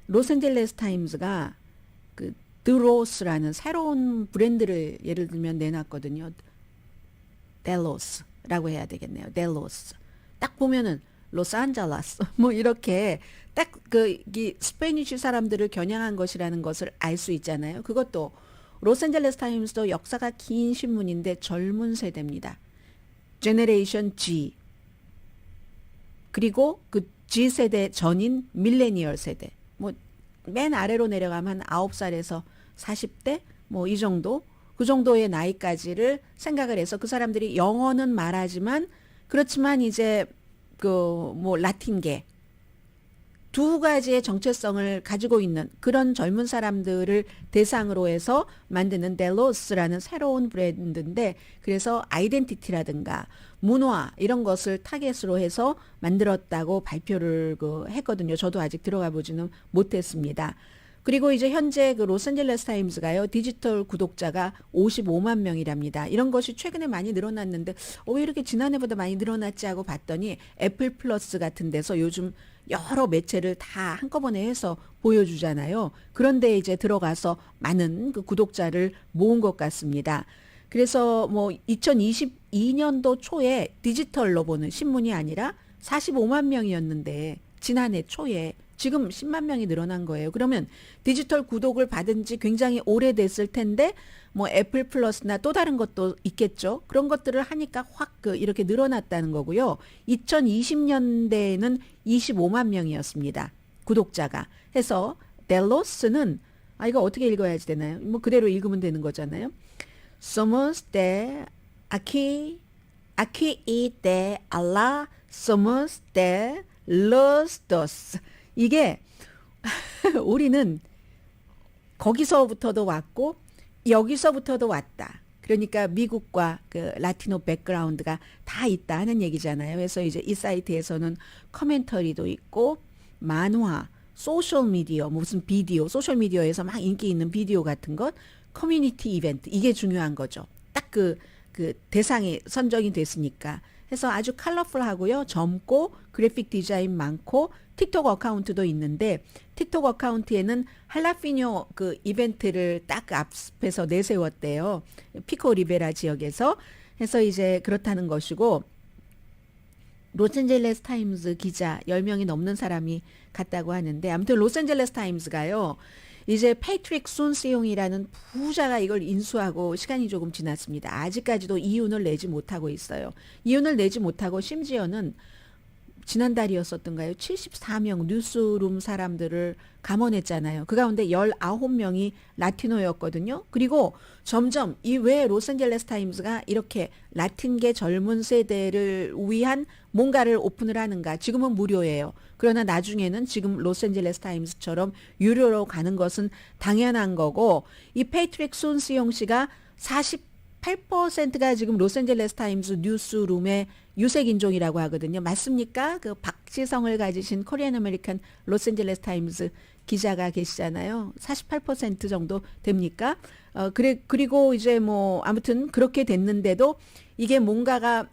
로스앤젤레스 타임스가 그 드로스라는 새로운 브랜드를 예를 들면 내놨거든요. 델로스라고 해야 되겠네요. 델로스. 딱 보면은 로스안젤레스 뭐 이렇게 딱 그 스페니쉬 사람들을 겨냥한 것이라는 것을 알 수 있잖아요. 그것도 로스앤젤레스 타임스도 역사가 긴 신문인데 젊은 세대입니다. 제너레이션 G 그리고 그 G세대 전인 밀레니얼 세대 뭐 맨 아래로 내려가면 9살에서 40대 뭐 이 정도 그 정도의 나이까지를 생각을 해서 그 사람들이 영어는 말하지만 그렇지만 이제 그 뭐 라틴계 두 가지의 정체성을 가지고 있는 그런 젊은 사람들을 대상으로 해서 만드는 델로스라는 새로운 브랜드인데 그래서 아이덴티티라든가 문화 이런 것을 타겟으로 해서 만들었다고 발표를 했거든요. 저도 아직 들어가 보지는 못했습니다. 그리고 이제 현재 그 로스앤젤레스 타임스가요. 디지털 구독자가 55만 명이랍니다. 이런 것이 최근에 많이 늘어났는데 왜 이렇게 지난해보다 많이 늘어났지 하고 봤더니 애플 플러스 같은 데서 요즘 여러 매체를 다 한꺼번에 해서 보여주잖아요. 그런데 이제 들어가서 많은 그 구독자를 모은 것 같습니다. 그래서 뭐 2022년도 초에 디지털로 보는 신문이 아니라 45만 명이었는데 지난해 초에 지금 10만 명이 늘어난 거예요. 그러면 디지털 구독을 받은 지 굉장히 오래됐을 텐데 뭐 애플 플러스나 또 다른 것도 있겠죠. 그런 것들을 하니까 확 이렇게 늘어났다는 거고요. 2020년대에는 25만 명이었습니다. 구독자가. 해서 델로스는 이거 어떻게 읽어야지 되나요? 뭐 그대로 읽으면 되는 거잖아요. Somos de aquí y de allá somos de los dos. 이게 우리는 거기서부터도 왔고 여기서부터도 왔다. 그러니까 미국과 그 라티노 백그라운드가 다 있다 하는 얘기잖아요. 그래서 이제 이 사이트에서는 커멘터리도 있고 만화, 소셜 미디어, 무슨 비디오, 소셜 미디어에서 막 인기 있는 비디오 같은 것, 커뮤니티 이벤트 이게 중요한 거죠. 딱 그 대상이 선정이 됐으니까. 해서 아주 컬러풀하고요. 젊고 그래픽 디자인 많고 틱톡 어카운트도 있는데 틱톡 어카운트에는 할라피뇨 그 이벤트를 딱 앞에서 내세웠대요. 피코 리베라 지역에서. 해서 이제 그렇다는 것이고 로스앤젤레스 타임스 기자 10명이 넘는 사람이 갔다고 하는데 아무튼 로스앤젤레스 타임스가요. 이제 패트릭 순스용이라는 부자가 이걸 인수하고 시간이 조금 지났습니다. 아직까지도 이윤을 내지 못하고 있어요. 이윤을 내지 못하고 심지어는 지난달이었었던가요? 74명 뉴스룸 사람들을 감원했잖아요. 그 가운데 19명이 라티노였거든요. 그리고 점점 이 왜 로스앤젤레스 타임스가 이렇게 라틴계 젊은 세대를 위한 뭔가를 오픈을 하는가. 지금은 무료예요. 그러나 나중에는 지금 로스앤젤레스 타임스처럼 유료로 가는 것은 당연한 거고 이 패트릭 손스용 씨가 48%가 지금 로스앤젤레스 타임스 뉴스룸의 유색인종이라고 하거든요. 맞습니까? 그 박지성을 가지신 코리안 아메리칸 로스앤젤레스 타임스 기자가 계시잖아요. 48% 정도 됩니까? 그리고 이제 뭐 아무튼 그렇게 됐는데도 이게 뭔가가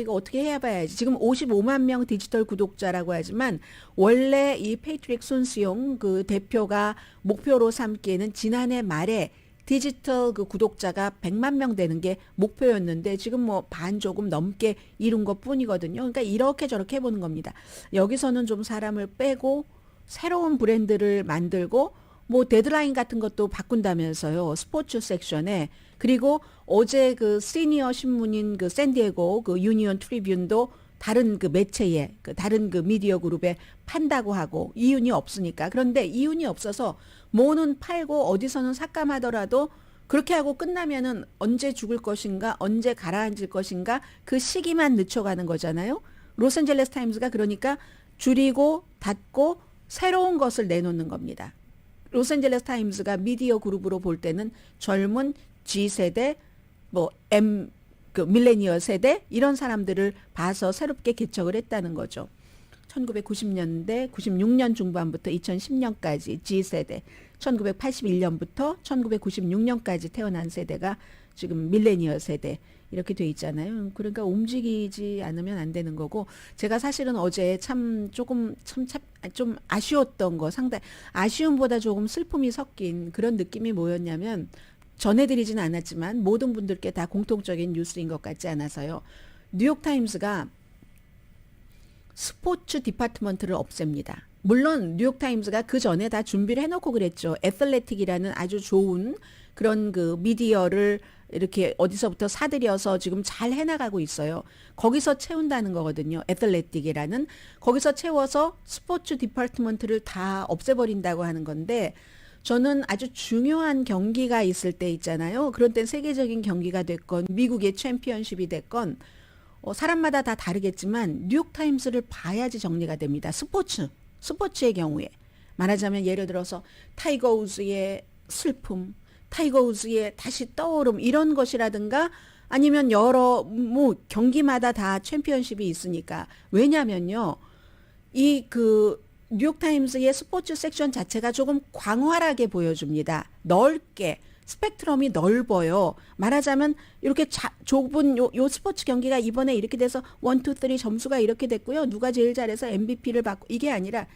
이거 어떻게 해야 봐야지. 지금 55만 명 디지털 구독자라고 하지만 원래 이 패트릭 손수용 그 대표가 목표로 삼기에는 지난해 말에 디지털 그 구독자가 100만 명 되는 게 목표였는데 지금 뭐 반 조금 넘게 이룬 것 뿐이거든요. 그러니까 이렇게 저렇게 해보는 겁니다. 여기서는 좀 사람을 빼고 새로운 브랜드를 만들고 뭐 데드라인 같은 것도 바꾼다면서요. 스포츠 섹션에. 그리고 어제 그 시니어 신문인 그 샌디에고 그 유니온 트리뷴도 다른 그 매체에 다른 그 미디어 그룹에 판다고 하고 이윤이 없으니까. 그런데 이윤이 없어서 뭐는 팔고 어디서는 삭감하더라도 그렇게 하고 끝나면은 언제 죽을 것인가 언제 가라앉을 것인가 그 시기만 늦춰가는 거잖아요. 로스앤젤레스 타임스가 그러니까 줄이고 닫고 새로운 것을 내놓는 겁니다. 로스앤젤레스 타임스가 미디어 그룹으로 볼 때는 젊은 G세대 뭐 그 밀레니얼 세대 이런 사람들을 봐서 새롭게 개척을 했다는 거죠. 1990년대 96년 중반부터 2010년까지 G세대 1981년부터 1996년까지 태어난 세대가 지금 밀레니얼 세대 이렇게 돼 있잖아요. 그러니까 움직이지 않으면 안 되는 거고 제가 사실은 어제 좀 아쉬웠던 거 상당히 아쉬움보다 조금 슬픔이 섞인 그런 느낌이 뭐였냐면 전해드리지는 않았지만 모든 분들께 다 공통적인 뉴스인 것 같지 않아서요. 뉴욕타임스가 스포츠 디파트먼트를 없앱니다. 물론 뉴욕타임스가 그 전에 다 준비를 해놓고 그랬죠. 애슬레틱이라는 아주 좋은 그런 그 미디어를 이렇게 어디서부터 사들여서 지금 잘 해나가고 있어요. 거기서 채운다는 거거든요. 애슬레틱이라는 거기서 채워서 스포츠 디파트먼트를 다 없애버린다고 하는 건데 저는 아주 중요한 경기가 있을 때 있잖아요. 그런 때 세계적인 경기가 됐건 미국의 챔피언십이 됐건 사람마다 다 다르겠지만 뉴욕타임스를 봐야지 정리가 됩니다. 스포츠의 경우에 말하자면 예를 들어서 타이거 우즈의 슬픔, 타이거 우즈의 다시 떠오름 이런 것이라든가 아니면 여러 뭐 경기마다 다 챔피언십이 있으니까 왜냐면요. 뉴욕타임스의 스포츠 섹션 자체가 조금 광활하게 보여줍니다. 넓게 스펙트럼이 넓어요. 말하자면 이렇게 좁은 요 스포츠 경기가 이번에 이렇게 돼서 1, 2, 3 점수가 이렇게 됐고요. 누가 제일 잘해서 MVP를 받고 이게 아니라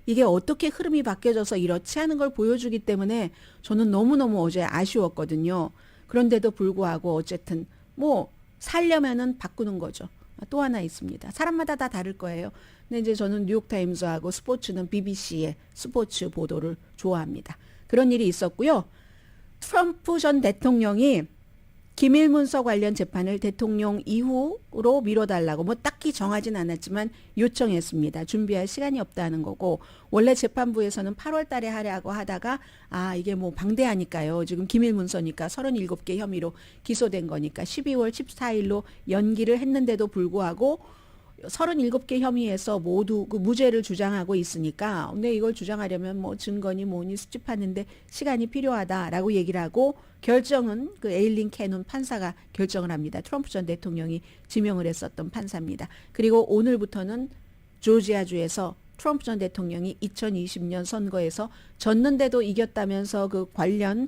이게 어떻게 흐름이 바뀌어져서 이렇지 하는 걸 보여주기 때문에 저는 너무너무 어제 아쉬웠거든요. 그런데도 불구하고 어쨌든 뭐 살려면은 바꾸는 거죠. 또 하나 있습니다. 사람마다 다 다를 거예요. 근데 이제 저는 뉴욕타임즈하고 스포츠는 BBC의 스포츠 보도를 좋아합니다. 그런 일이 있었고요. 트럼프 전 대통령이 기밀 문서 관련 재판을 대통령 이후로 미뤄달라고 뭐 딱히 정하진 않았지만 요청했습니다. 준비할 시간이 없다는 거고, 원래 재판부에서는 8월 달에 하려고 하다가 이게 뭐 방대하니까요. 지금 기밀 문서니까 37개 혐의로 기소된 거니까 12월 14일로 연기를 했는데도 불구하고 37개 혐의에서 모두 그 무죄를 주장하고 있으니까, 근데 이걸 주장하려면 뭐 증거니 뭐니 수집하는데 시간이 필요하다라고 얘기를 하고, 결정은 그 에일린 캐논 판사가 결정을 합니다. 트럼프 전 대통령이 지명을 했었던 판사입니다. 그리고 오늘부터는 조지아주에서 트럼프 전 대통령이 2020년 선거에서 졌는데도 이겼다면서 그 관련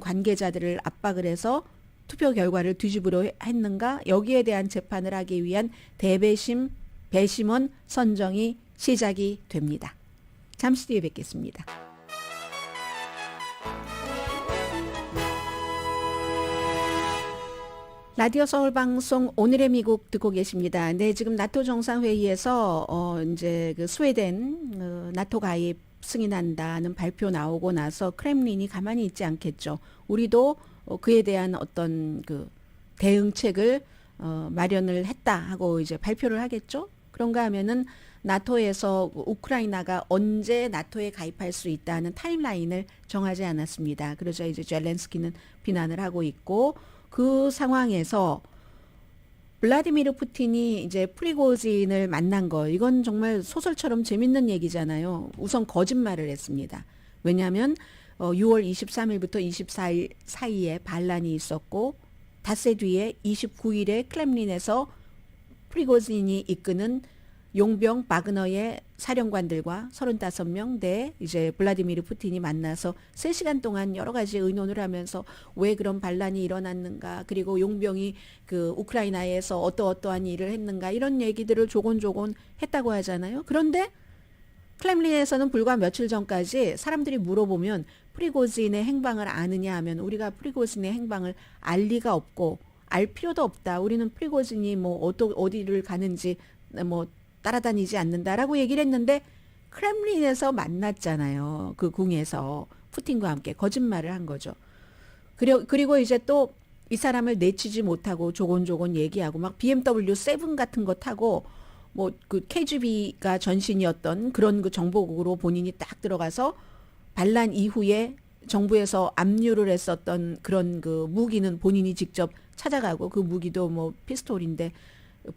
관계자들을 압박을 해서 투표 결과를 뒤집으려 했는가, 여기에 대한 재판을 하기 위한 배심원 선정이 시작이 됩니다. 잠시 뒤에 뵙겠습니다. 라디오 서울 방송 오늘의 미국 듣고 계십니다. 네, 지금 나토 정상회의에서 이제 그 스웨덴 나토 가입 승인한다는 발표 나오고 나서 크렘린이 가만히 있지 않겠죠. 우리도 그에 대한 어떤 그 대응책을 마련을 했다 하고 이제 발표를 하겠죠. 그런가 하면은 나토에서 우크라이나가 언제 나토에 가입할 수 있다는 타임라인을 정하지 않았습니다. 그러자 이제 젤렌스키는 비난을 하고 있고, 그 상황에서 블라디미르 푸틴이 이제 프리고진을 만난 거, 이건 정말 소설처럼 재밌는 얘기잖아요. 우선 거짓말을 했습니다. 왜냐하면 6월 23일부터 24일 사이에 반란이 있었고, 닷새 뒤에 29일에 크렘린에서 프리고진이 이끄는 용병 바그너의 사령관들과 35명 대 이제 블라디미르 푸틴이 만나서 3시간 동안 여러 가지 의논을 하면서 왜 그런 반란이 일어났는가, 그리고 용병이 그 우크라이나에서 어떠한 일을 했는가, 이런 얘기들을 조곤조곤 했다고 하잖아요. 그런데 크렘린에서는 불과 며칠 전까지 사람들이 물어보면 프리고진의 행방을 아느냐 하면, 우리가 프리고진의 행방을 알 리가 없고 알 필요도 없다. 우리는 프리고진이 뭐 어디를 가는지 뭐 따라다니지 않는다라고 얘기를 했는데, 크렘린에서 만났잖아요. 그 궁에서 푸틴과 함께 거짓말을 한 거죠. 그리고 이제 또 이 사람을 내치지 못하고 조곤조곤 얘기하고 막 BMW 7 같은 거 타고 뭐 그 KGB가 전신이었던 그런 그 정보국으로 본인이 딱 들어가서 반란 이후에 정부에서 압류를 했었던 그런 그 무기는 본인이 직접 찾아가고, 그 무기도 뭐 피스톨인데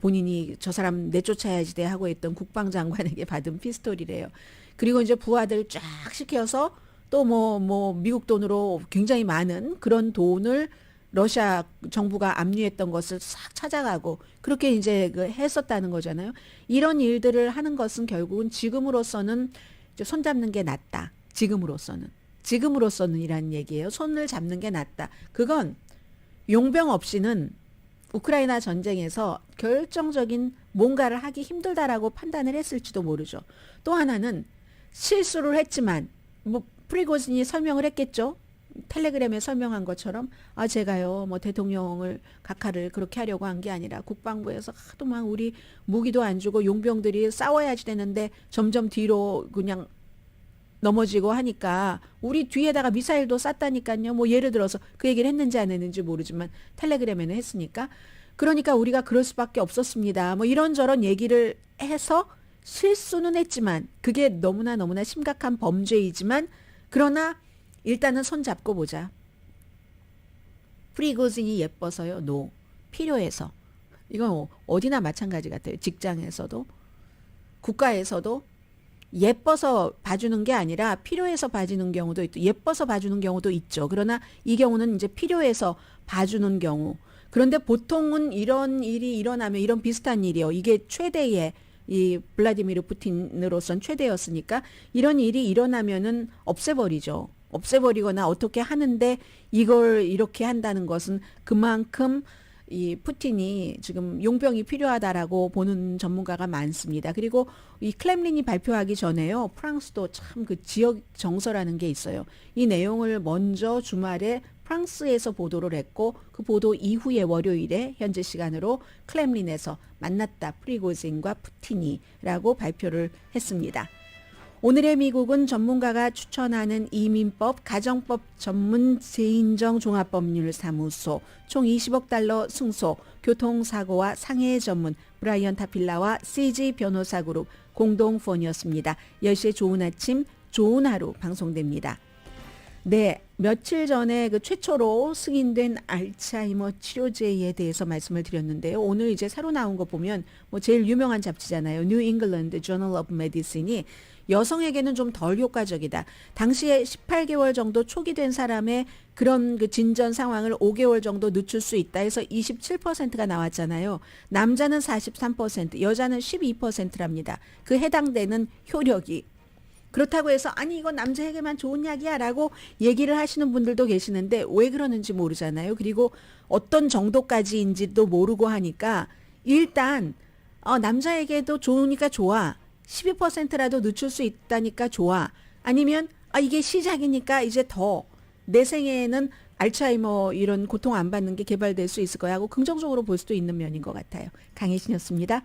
본인이 저 사람 내쫓아야지 돼 하고 했던 국방장관에게 받은 피스톨이래요. 그리고 이제 부하들 쫙 시켜서 또 뭐 미국 돈으로 굉장히 많은 그런 돈을 러시아 정부가 압류했던 것을 싹 찾아가고 그렇게 이제 그 했었다는 거잖아요. 이런 일들을 하는 것은 결국은 지금으로서는 이제 손 잡는 게 낫다. 지금으로서는 이란 얘기예요. 손을 잡는 게 낫다. 그건 용병 없이는 우크라이나 전쟁에서 결정적인 뭔가를 하기 힘들다라고 판단을 했을지도 모르죠. 또 하나는 실수를 했지만 뭐 프리고진이 설명을 했겠죠. 텔레그램에 설명한 것처럼 제가요 뭐 대통령을 각하를 그렇게 하려고 한 게 아니라 국방부에서 하도 막 우리 무기도 안 주고 용병들이 싸워야지 되는데 점점 뒤로 그냥 넘어지고 하니까 우리 뒤에다가 미사일도 쐈다니까요. 뭐 예를 들어서 그 얘기를 했는지 안 했는지 모르지만 텔레그램에는 했으니까, 그러니까 우리가 그럴 수밖에 없었습니다. 뭐 이런저런 얘기를 해서 실수는 했지만 그게 너무나 심각한 범죄이지만, 그러나 일단은 손 잡고 보자. 프리고진이 예뻐서요? 노. 필요해서. 이건 어디나 마찬가지 같아요. 직장에서도 국가에서도 예뻐서 봐주는 게 아니라 필요해서 봐주는 경우도 있고 예뻐서 봐주는 경우도 있죠. 그러나 이 경우는 이제 필요해서 봐주는 경우. 그런데 보통은 이런 일이 일어나면, 이런 비슷한 일이요. 이게 최대의 이 블라디미르 푸틴으로선 최대였으니까 이런 일이 일어나면은 없애버리죠. 없애버리거나 어떻게 하는데, 이걸 이렇게 한다는 것은 그만큼 이 푸틴이 지금 용병이 필요하다라고 보는 전문가가 많습니다. 그리고 이 클렘린이 발표하기 전에요. 프랑스도 참 그 지역 정서라는 게 있어요. 이 내용을 먼저 주말에 프랑스에서 보도를 했고 그 보도 이후에 월요일에 현재 시간으로 클렘린에서 만났다. 프리고진과 푸틴이라고 발표를 했습니다. 오늘의 미국은 전문가가 추천하는 이민법, 가정법 전문 재인정 종합법률사무소, 총 20억 달러 승소, 교통사고와 상해 전문 브라이언 타필라와 CG 변호사그룹 공동폰이었습니다. 10시에 좋은 아침, 좋은 하루 방송됩니다. 네, 며칠 전에 그 최초로 승인된 알츠하이머 치료제에 대해서 말씀을 드렸는데요. 오늘 이제 새로 나온 거 보면 뭐 제일 유명한 잡지잖아요. 뉴 잉글랜드 저널 오브 메디신이 여성에게는 좀 덜 효과적이다. 당시에 18개월 정도 초기 된 사람의 그런 그 진전 상황을 5개월 정도 늦출 수 있다 해서 27%가 나왔잖아요. 남자는 43%, 여자는 12%랍니다. 그 해당되는 효력이. 그렇다고 해서 아니 이건 남자에게만 좋은 약이야 라고 얘기를 하시는 분들도 계시는데 왜 그러는지 모르잖아요. 그리고 어떤 정도까지인지도 모르고 하니까 일단 남자에게도 좋으니까 좋아. 12%라도 늦출 수 있다니까 좋아. 아니면 이게 시작이니까 이제 더 내 생애에는 알츠하이머 이런 고통 안 받는 게 개발될 수 있을 거야 하고 긍정적으로 볼 수도 있는 면인 것 같아요. 강혜신이었습니다.